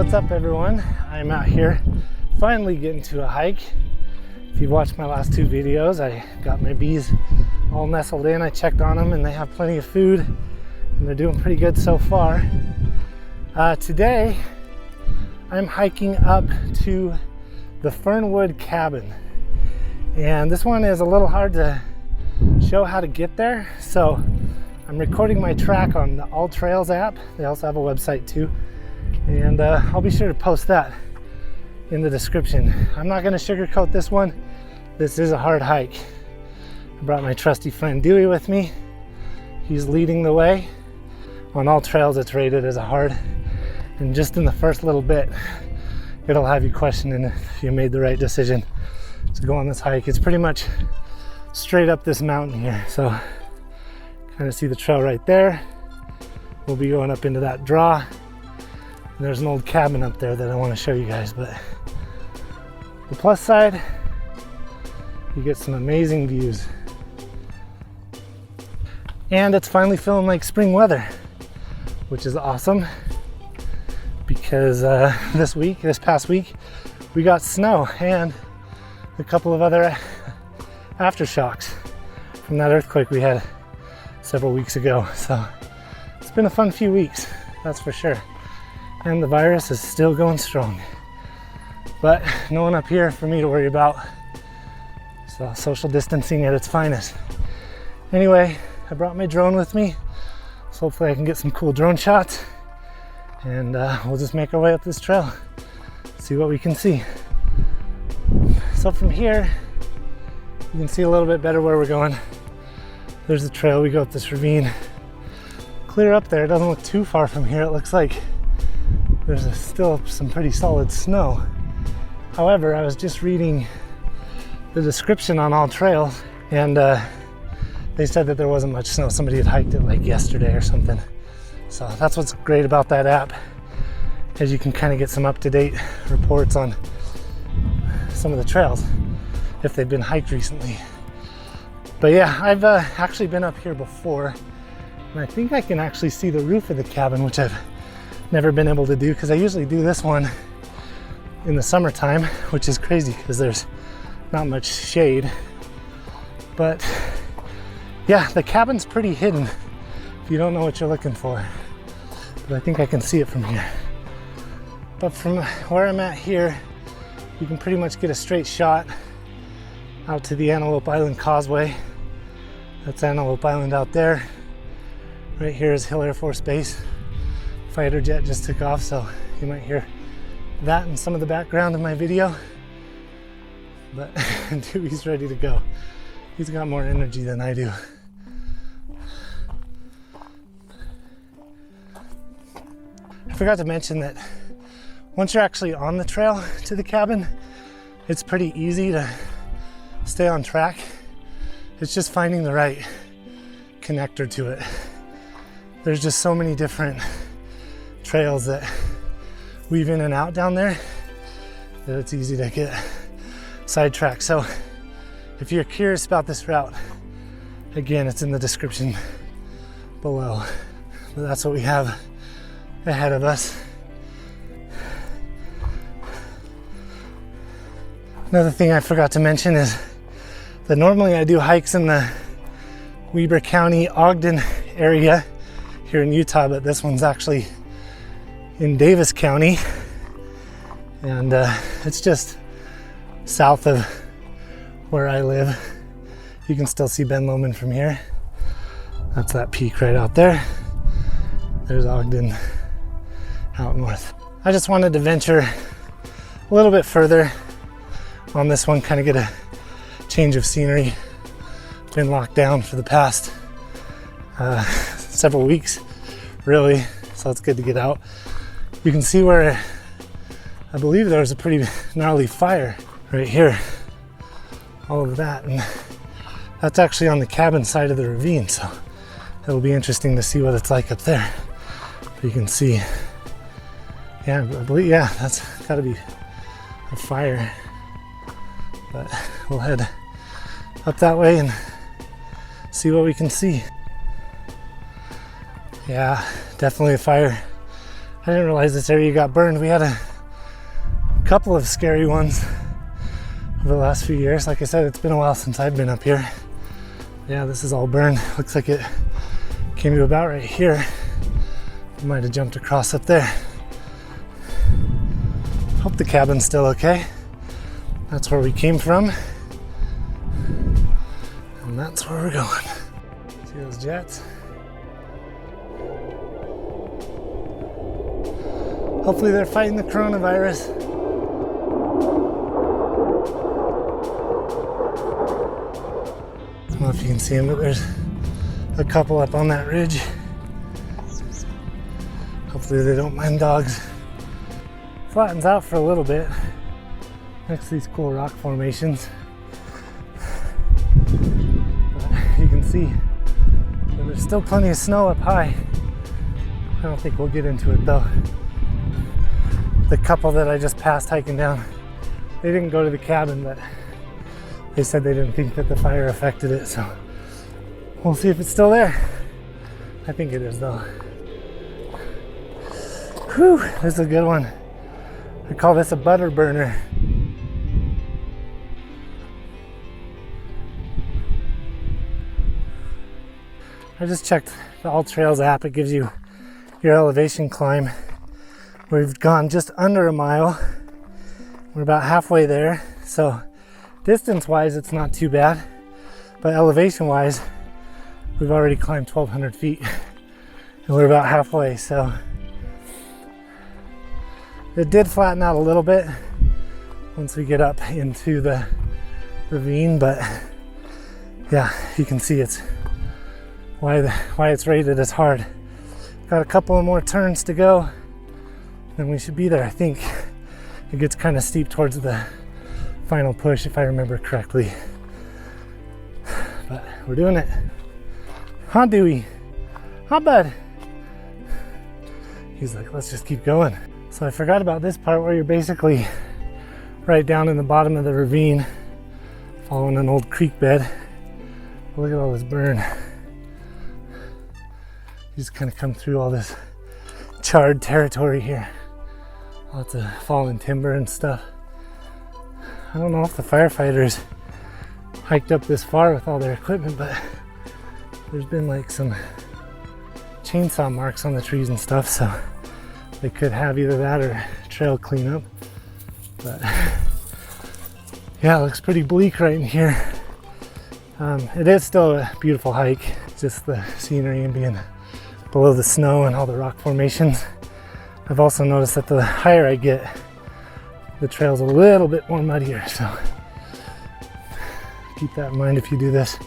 what's up everyone? I'm out here finally getting to a hike. If you've watched my last two videos, I got my bees all nestled in. I checked on them and they have plenty of food and they're doing pretty good so far. Today I'm hiking up to the Fernwood Cabin, and this one is a little hard to show how to get there, so I'm recording my track on the All Trails app. They also have a website too, and I'll be sure to post that in the description. I'm not going to sugarcoat this one. This is a hard hike. I brought my trusty friend Dewey with me. He's leading the way. On All Trails it's rated as a hard, and just in the first little bit it'll have you questioning if you made the right decision to go on this hike. It's pretty much straight up this mountain here, so kind of see the trail right there. We'll be going up into that draw, and there's an old cabin up there that I want to show you guys. But the plus side, you get some amazing views, and it's finally feeling like spring weather, which is awesome, because this past week we got snow and a couple of other aftershocks from that earthquake we had several weeks ago. So it's been a fun few weeks, that's for sure. And the virus is still going strong, but no one up here for me to worry about. So social distancing at its finest. Anyway, I brought my drone with me, so hopefully I can get some cool drone shots, and we'll just make our way up this trail, see what we can see. So from here you can see a little bit better where we're going. There's the trail. We go up this ravine, clear up there. It doesn't look too far from here. It looks like there's still some pretty solid snow. However, I was just reading the description on All Trails, and they said that there wasn't much snow. Somebody had hiked it like yesterday or something. So that's what's great about that app, as you can kind of get some up-to-date reports on some of the trails if they've been hiked recently. But yeah, I've actually been up here before, and I think I can actually see the roof of the cabin, which I've never been able to do, because I usually do this one in the summertime, which is crazy because there's not much shade. But yeah, the cabin's pretty hidden if you don't know what you're looking for, but I think I can see it from here. But from where I'm at here, you can pretty much get a straight shot out to the Antelope Island Causeway. That's Antelope Island out there. Right here is Hill Air Force Base. Fighter jet just took off, so you might hear that in some of the background of my video. But Dewey's ready to go. He's got more energy than I do. I forgot to mention that once you're actually on the trail to the cabin, it's pretty easy to stay on track. It's just finding the right connector to it. There's just so many different trails that weave in and out down there that it's easy to get sidetracked. So if you're curious about this route, again, it's in the description below. But that's what we have ahead of us. Another thing I forgot to mention is that normally I do hikes in the Weber County, Ogden area here in Utah, but this one's actually in Davis County, and it's just south of where I live. You can still see Ben Lomond from here. That's that peak right out there. There's Ogden out north. I just wanted to venture a little bit further on this one, kind of get a change of scenery. Been locked down for the past several weeks, really, so it's good to get out. You can see where I believe there was a pretty gnarly fire right here. All of that, and that's actually on the cabin side of the ravine, so it'll be interesting to see what it's like up there. But you can see, yeah, I believe, yeah, that's got to be a fire. But we'll head up that way and see what we can see. Yeah, definitely a fire I didn't realize this area got burned. We had a couple of scary ones over the last few years. Like I said, it's been a while since I've been up here. Yeah, this is all burned. Looks like it came to about right here. I might have jumped across up there. Hope the cabin's still okay. That's where we came from. And that's where we're going. See those jets? Hopefully they're fighting the coronavirus. I don't know if you can see them, but there's a couple up on that ridge. Hopefully they don't mind dogs. Flattens out for a little bit next to these cool rock formations. But you can see that there's still plenty of snow up high. I don't think we'll get into it though. The couple that I just passed hiking down, they didn't go to the cabin, but they said they didn't think that the fire affected it, so we'll see if it's still there. I think it is though. Whew, this is a good one. I call this a butter burner. I just checked the All Trails app. It gives you your elevation climb. We've gone just under a mile. We're about halfway there. So distance-wise, it's not too bad. But elevation-wise, we've already climbed 1,200 feet. And we're about halfway, so it did flatten out a little bit once we get up into the ravine, but yeah, you can see it's why it's rated as hard. Got a couple of more turns to go, then we should be there. I think it gets kind of steep towards the final push, if I remember correctly. But we're doing it. Huh, Dewey? Huh, bud? He's like, let's just keep going. So I forgot about this part where you're basically right down in the bottom of the ravine, following an old creek bed. Look at all this burn. You just kind of come through all this charred territory here. Lots of fallen timber and stuff. I don't know if the firefighters hiked up this far with all their equipment, but there's been like some chainsaw marks on the trees and stuff, so they could have either that or trail cleanup. But yeah, it looks pretty bleak right in here. It is still a beautiful hike, just the scenery and being below the snow and all the rock formations. I've also noticed that the higher I get, the trail's a little bit more muddier, so keep that in mind if you do this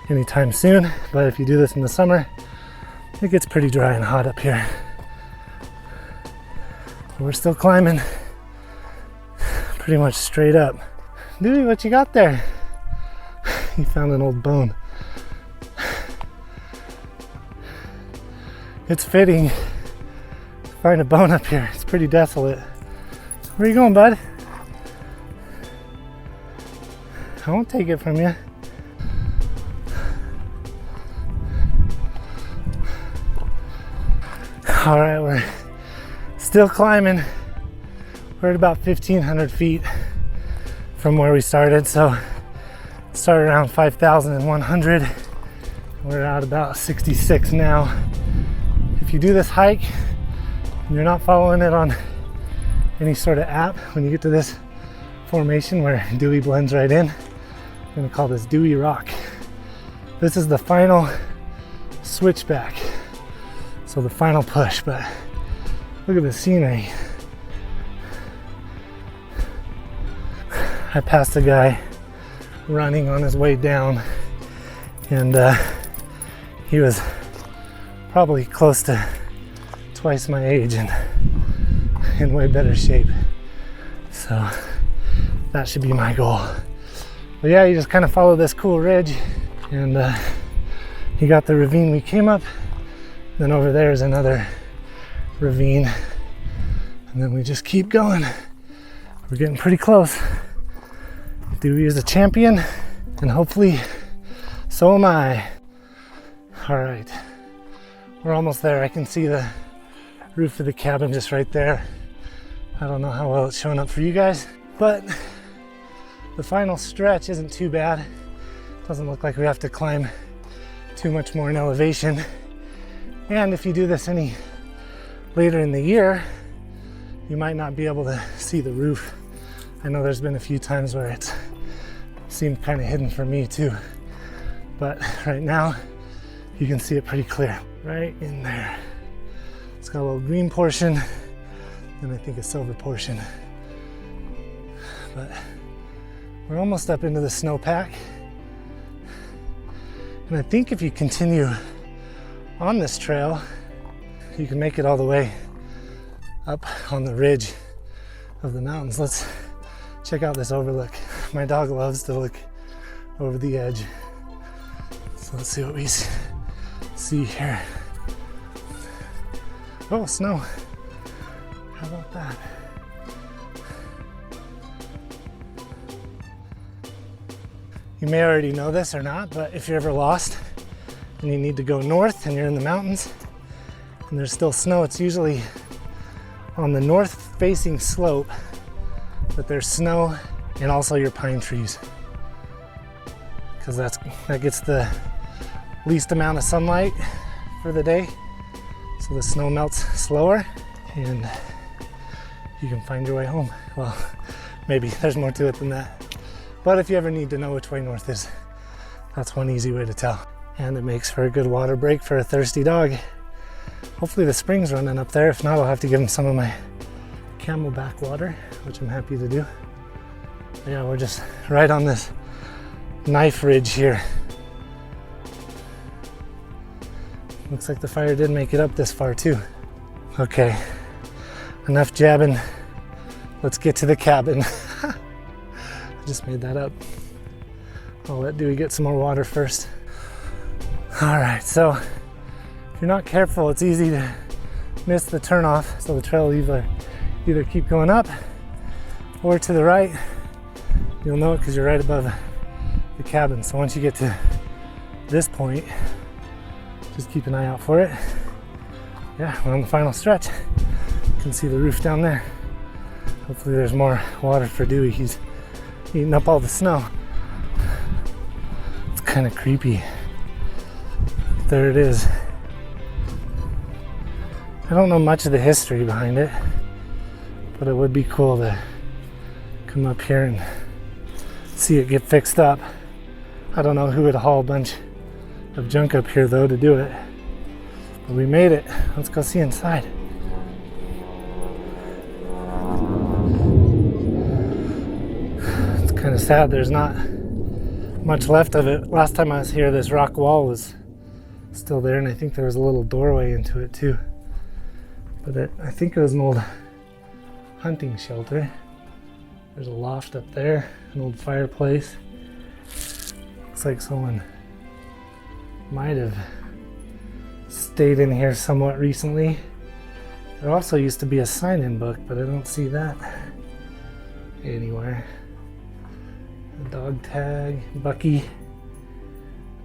anytime soon. But if you do this in the summer, it gets pretty dry and hot up here. We're still climbing pretty much straight up. Dewey, what you got there? He found an old bone. It's fitting to find a bone up here. It's pretty desolate. Where are you going, bud? I won't take it from you. All right, we're still climbing. We're at about 1,500 feet from where we started. So started around 5,100. We're at about 66 now. If you do this hike and you're not following it on any sort of app, when you get to this formation where Dewey blends right in, I'm gonna call this Dewey Rock. This is the final switchback. So the final push, but look at the scenery. I passed a guy running on his way down, and he was probably close to twice my age and in way better shape. So that should be my goal. But yeah, you just kind of follow this cool ridge, and you got the ravine we came up. Then over there is another ravine, and then we just keep going. We're getting pretty close. Dewey is a champion, and hopefully so am I. All right, we're almost there. I can see the roof of the cabin just right there. I don't know how well it's showing up for you guys, but the final stretch isn't too bad. Doesn't look like we have to climb too much more in elevation. And if you do this any later in the year, you might not be able to see the roof. I know there's been a few times where it's seemed kind of hidden for me too, but right now you can see it pretty clear right in there. It's got a little green portion and I think a silver portion, but we're almost up into the snowpack. And I think if you continue on this trail, you can make it all the way up on the ridge of the mountains. Let's check out this overlook. My dog loves to look over the edge. So let's see what we see here. Oh, snow. How about that? You may already know this or not, but if you're ever lost and you need to go north and you're in the mountains and there's still snow, it's usually on the north facing slope that there's snow and also your pine trees, because that gets the least amount of sunlight for the day, so the snow melts slower and you can find your way home. Well, maybe there's more to it than that, but if you ever need to know which way north is, that's one easy way to tell. And it makes for a good water break for a thirsty dog. Hopefully the spring's running up there. If not, I'll have to give him some of my Camelback water, which I'm happy to do. But yeah, we're just right on this knife ridge here. Looks like the fire did make it up this far too. Okay, enough jabbing. Let's get to the cabin. I just made that up. I'll let Dewey get some more water first. All right, so if you're not careful, it's easy to miss the turnoff. So the trail will either keep going up or to the right. You'll know it because you're right above the cabin. So once you get to this point, just keep an eye out for it. Yeah, we're on the final stretch. You can see the roof down there. Hopefully there's more water for Dewey. He's eating up all the snow. It's kind of creepy. There it is. I don't know much of the history behind it, but it would be cool to come up here and see it get fixed up. I don't know who would haul a bunch of junk up here though to do it, but we made it. Let's go see inside. It's kind of sad there's not much left of it. Last time I was here, this rock wall was still there, and I think there was a little doorway into it too. But I think it was an old hunting shelter. There's a loft up there, an old fireplace. Looks like someone might have stayed in here somewhat recently. There also used to be a sign-in book, but I don't see that anywhere. A dog tag, Bucky,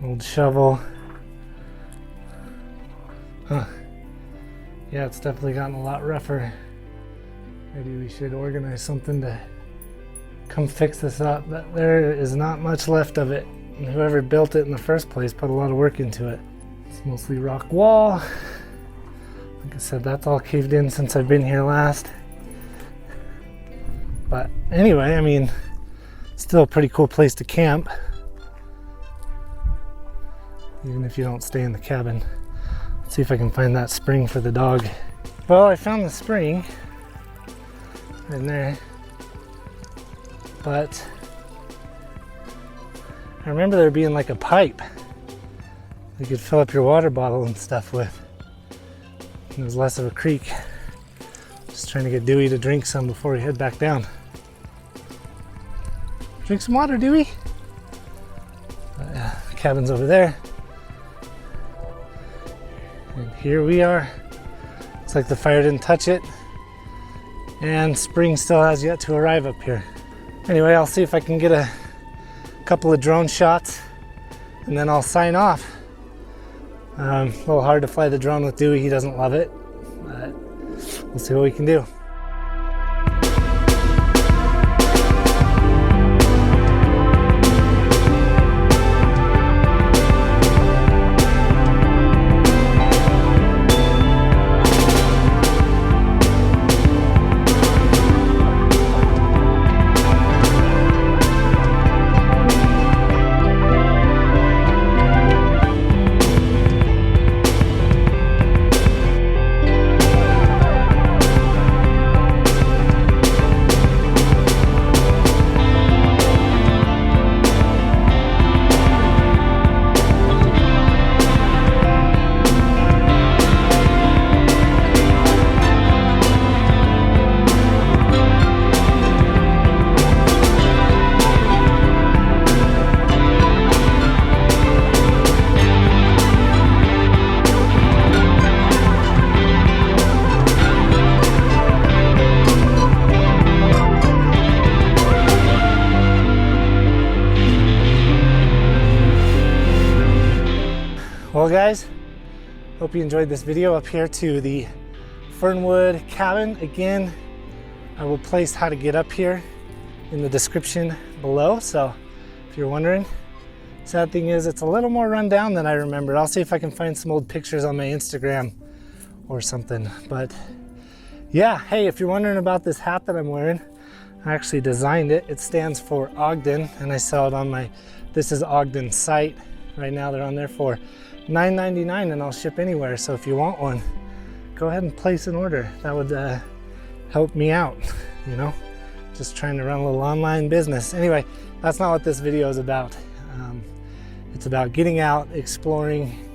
an old shovel. Huh. Yeah, it's definitely gotten a lot rougher. Maybe we should organize something to come fix this up. But there is not much left of it. And whoever built it in the first place put a lot of work into it. It's mostly rock wall. Like I said, that's all caved in since I've been here last. But anyway, I mean, still a pretty cool place to camp, even if you don't stay in the cabin. Let's see if I can find that spring for the dog. Well, I found the spring in there, but I remember there being like a pipe you could fill up your water bottle and stuff with. And it was less of a creek. Just trying to get Dewey to drink some before we head back down. Drink some water, Dewey. The cabin's over there. And here we are. Looks like the fire didn't touch it. And spring still has yet to arrive up here. Anyway, I'll see if I can get a couple of drone shots and then I'll sign off. A little hard to fly the drone with Dewey, he doesn't love it. But we'll see what we can do. Well guys, hope you enjoyed this video up here to the Fernwood Cabin. Again, I will place how to get up here in the description below, so if you're wondering. Sad thing is it's a little more run down than I remembered. I'll see if I can find some old pictures on my Instagram or something. But yeah, hey, if you're wondering about this hat that I'm wearing, I actually designed it. It stands for Ogden, and I sell it on my This Is Ogden site. Right now they're on there for $9.99 and I'll ship anywhere. So if you want one, go ahead and place an order. That would help me out, you know, just trying to run a little online business. Anyway, that's not what this video is about. It's about getting out, exploring,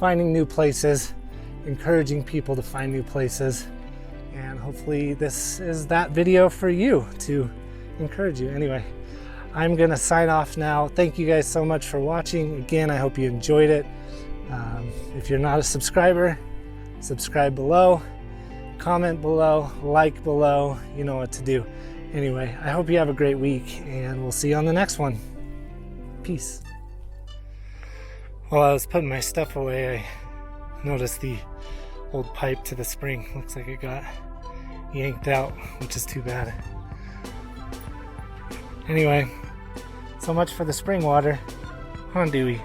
finding new places, encouraging people to find new places. And hopefully this is that video for you to encourage you. Anyway, I'm gonna sign off now. Thank you guys so much for watching. Again, I hope you enjoyed it. If you're not a subscriber, subscribe below, comment below, like below, you know what to do. Anyway, I hope you have a great week and we'll see you on the next one. Peace. While I was putting my stuff away, I noticed the old pipe to the spring. Looks like it got yanked out, which is too bad. Anyway, so much for the spring water. On Dewey.